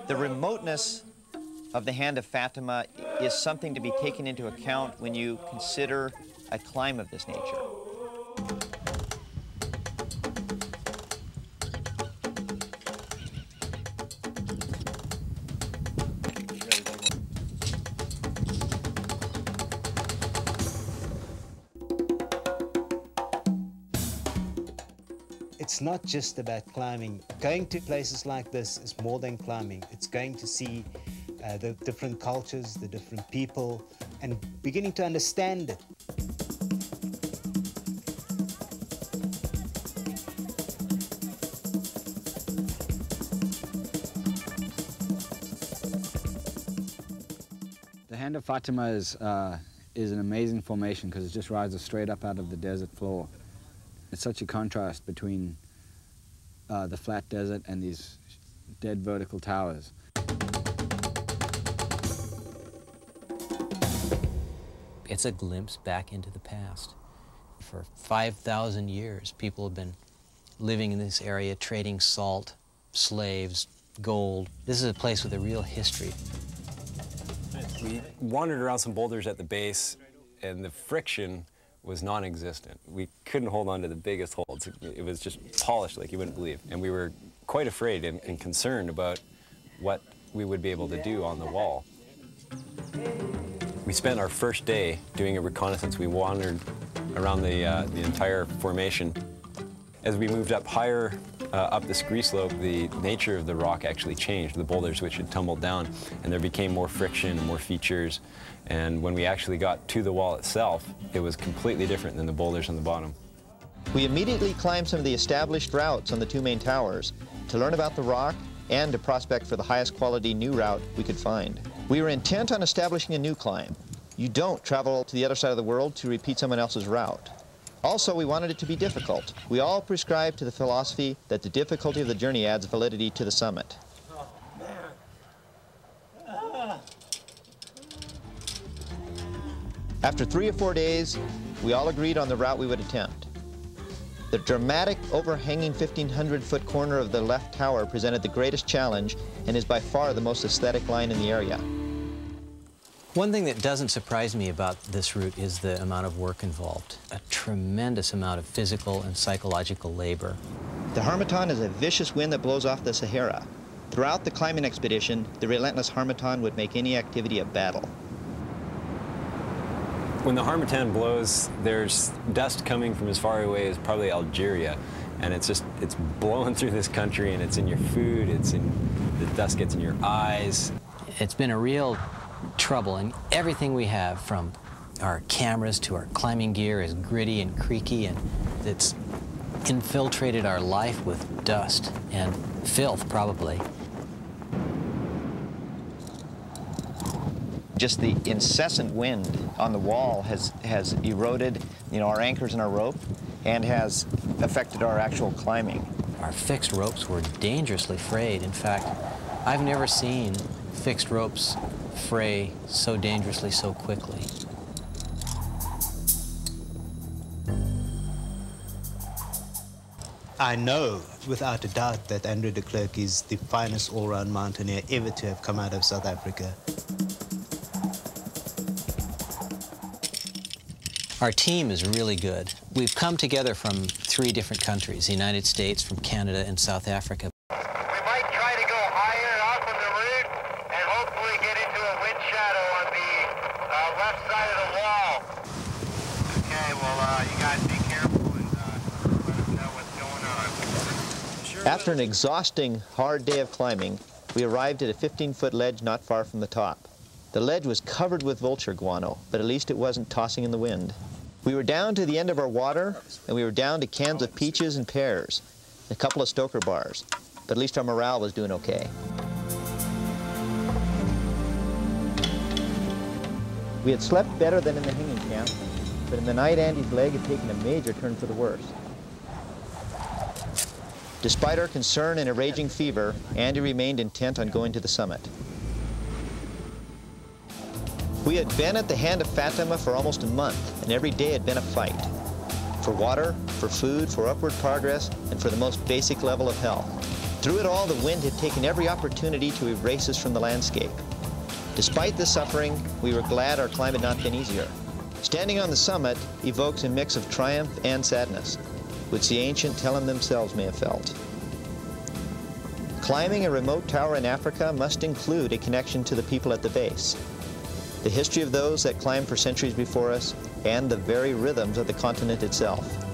The remoteness of the Hand of Fatima is something to be taken into account when you consider a climb of this nature. It's not just about climbing. Going to places like this is more than climbing. It's going to see the different cultures, the different people, and beginning to understand it. The Hand of Fatima is an amazing formation because it just rises straight up out of the desert floor. It's such a contrast between the flat desert and these dead vertical towers. It's a glimpse back into the past. For 5,000 years, people have been living in this area, trading salt, slaves, gold. This is a place with a real history. We wandered around some boulders at the base, and the friction was non-existent. We couldn't hold on to the biggest holds. It was just polished like you wouldn't believe. And we were quite afraid and concerned about what we would be able to do on the wall. We spent our first day doing a reconnaissance. We wandered around the entire formation. As we moved up higher up the scree slope, the nature of the rock actually changed. The boulders which had tumbled down, and there became more friction and more features. And when we actually got to the wall itself, it was completely different than the boulders on the bottom. We immediately climbed some of the established routes on the two main towers to learn about the rock and to prospect for the highest quality new route we could find. We were intent on establishing a new climb. You don't travel to the other side of the world to repeat someone else's route. Also, we wanted it to be difficult. We all prescribe to the philosophy that the difficulty of the journey adds validity to the summit. After 3 or 4 days, we all agreed on the route we would attempt. The dramatic, overhanging 1,500-foot corner of the left tower presented the greatest challenge and is by far the most aesthetic line in the area. One thing that doesn't surprise me about this route is the amount of work involved. A tremendous amount of physical and psychological labor. The harmattan is a vicious wind that blows off the Sahara. Throughout the climbing expedition, the relentless harmattan would make any activity a battle. When the harmattan blows, there's dust coming from as far away as probably Algeria, and it's blowing through this country, and it's in your food, the dust gets in your eyes. It's been a real trouble, and everything we have, from our cameras to our climbing gear, is gritty and creaky, and it's infiltrated our life with dust and filth, probably. Just the incessant wind on the wall has eroded, our anchors and our rope, and has affected our actual climbing. Our fixed ropes were dangerously frayed. In fact, I've never seen fixed ropes fray so dangerously so quickly. I know, without a doubt, that Andrew de Klerk is the finest all-round mountaineer ever to have come out of South Africa. Our team is really good. We've come together from 3 different countries, the United States, from Canada, and South Africa. We might try to go higher off of the route and hopefully get into a wind shadow on the left side of the wall. Okay, well, you guys be careful and let us know what's going on. After an exhausting, hard day of climbing, we arrived at a 15-foot ledge not far from the top. The ledge was covered with vulture guano, but at least it wasn't tossing in the wind. We were down to the end of our water, and we were down to cans of peaches and pears, a couple of Stoker bars, but at least our morale was doing okay. We had slept better than in the hanging camp, but in the night Andy's leg had taken a major turn for the worse. Despite our concern and a raging fever, Andy remained intent on going to the summit. We had been at the Hand of Fatima for almost a month, and every day had been a fight. For water, for food, for upward progress, and for the most basic level of health. Through it all, the wind had taken every opportunity to erase us from the landscape. Despite the suffering, we were glad our climb had not been easier. Standing on the summit evokes a mix of triumph and sadness, which the ancient Telem themselves may have felt. Climbing a remote tower in Africa must include a connection to the people at the base, the history of those that climbed for centuries before us, and the very rhythms of the continent itself.